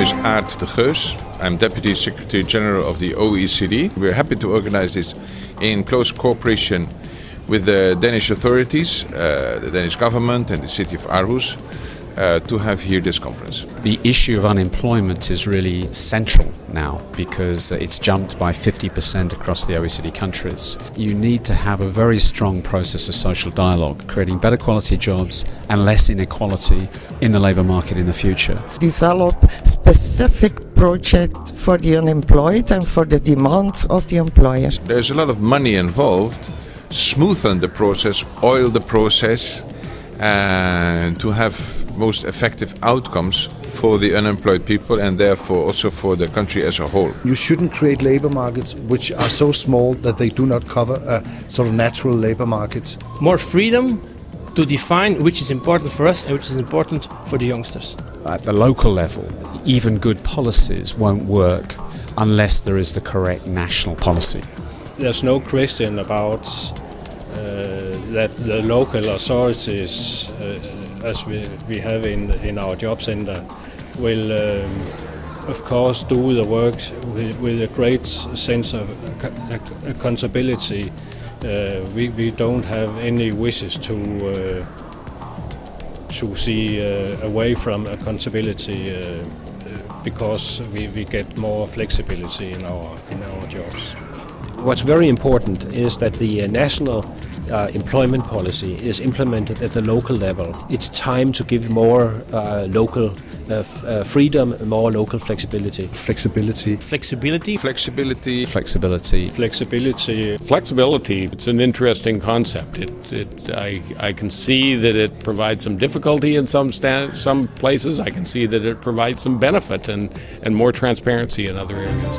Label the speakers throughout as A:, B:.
A: is Aart de Geus. I'm Deputy Secretary General of the OECD. We're happy to organize this in close cooperation with the Danish authorities, the Danish government and the city of Aarhus to have here this conference.
B: The issue of unemployment is really central now because it's jumped by 50% across the OECD countries. You need to have a very strong process of social dialogue, creating better quality jobs and less inequality in the labour market in the future.
C: Develop specific projects for the unemployed and for the demands of the employers.
A: There's a lot of money involved. Smoothen the process, oil the process, and to have most effective outcomes for the unemployed people and therefore also for the country as a whole.
D: You shouldn't create labour markets which are so small that they do not cover a sort of natural labour market.
E: More freedom to define which is important for us and which is important for the youngsters.
B: At the local level, even good policies won't work unless there is the correct national policy.
F: There's no question about that the local authorities, as we have in our job center, will of course do the work with a great sense of accountability. We don't have any wishes to see away from accountability because we get more flexibility in our jobs.
G: What's very important is that the national employment policy is implemented at the local level. It's time to give more local freedom, more local flexibility.
D: Flexibility.
E: Flexibility.
A: Flexibility.
B: Flexibility.
F: Flexibility.
H: Flexibility, it's an interesting concept. I can see that it provides some difficulty in some places. I can see that it provides some benefit and more transparency in other areas.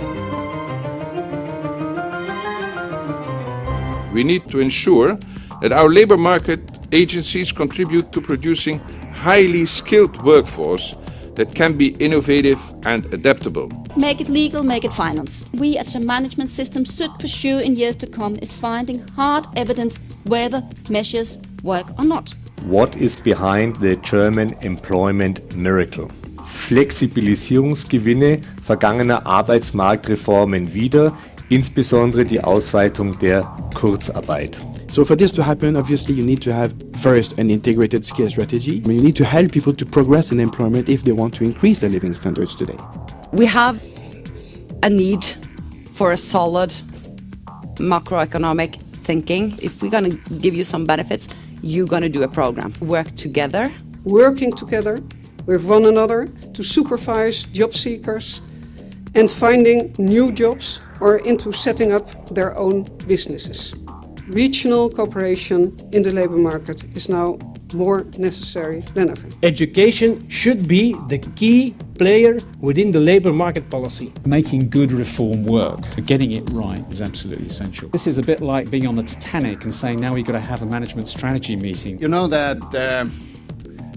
A: We need to ensure that our labour market agencies contribute to producing highly skilled workforce that can be innovative and adaptable.
I: Make it legal, make it finance. We as a management system should pursue in years to come is finding hard evidence whether measures work or not.
J: What is behind the German employment miracle? Flexibilisierungsgewinne vergangener Arbeitsmarktreformen wieder, insbesondere die Ausweitung der Kurzarbeit.
K: So for this to happen, obviously you need to have first an integrated skill strategy. You need to help people to progress in employment if they want to increase their living standards today.
L: We have a need for a solid macroeconomic thinking. If we're going to give you some benefits, you're going to do a program. Work together.
M: Working together with one another to supervise job seekers and finding new jobs or into setting up their own businesses. Regional cooperation in the labour market is now more necessary than ever.
E: Education should be the key player within the labour market policy.
B: Making good reform work, getting it right is absolutely essential. This is a bit like being on the Titanic and saying now we've got to have a management strategy meeting.
N: You know that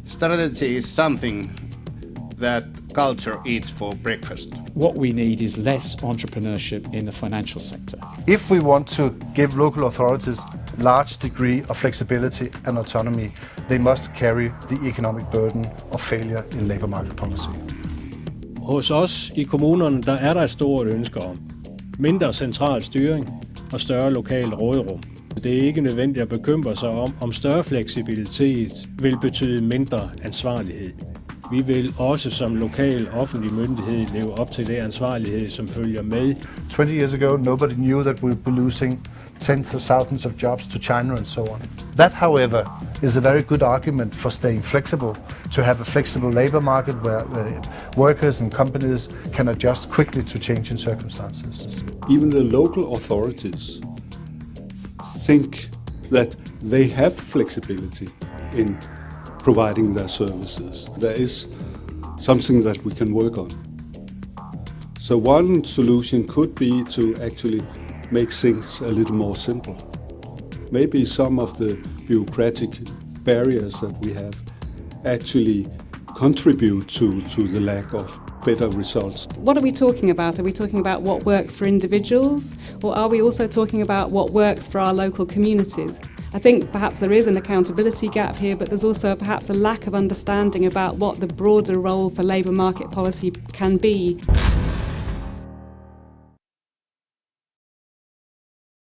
N: strategy is something that culture eats for breakfast.
B: What we need is less entrepreneurship in the financial sector.
D: If we want to give local authorities large degree of flexibility and autonomy, they must carry the economic burden of failure in labour market policy.
F: Hos os i kommunerne, der er der et stort ønske om mindre central styring og større lokal råderum. Det er ikke nødvendigt at bekymre sig om større fleksibilitet vil betyde mindre ansvarlighed. Vi vil også som lokal offentlig myndighed leve op til det ansvarlighed, som følger med.
D: 20 years ago, nobody knew that we would be losing tens of thousands of jobs to China and so on. That, however, is a very good argument for staying flexible, to have a flexible labour market where workers and companies can adjust quickly to changing circumstances.
O: Even the local authorities think that they have flexibility in providing their services. There is something that we can work on. So one solution could be to actually make things a little more simple. Maybe some of the bureaucratic barriers that we have actually contribute to the lack of better results.
P: What are we talking about? Are we talking about what works for individuals, or are we also talking about what works for our local communities? I think perhaps there is an accountability gap here, but there's also perhaps a lack of understanding about what the broader role for labour market policy can be.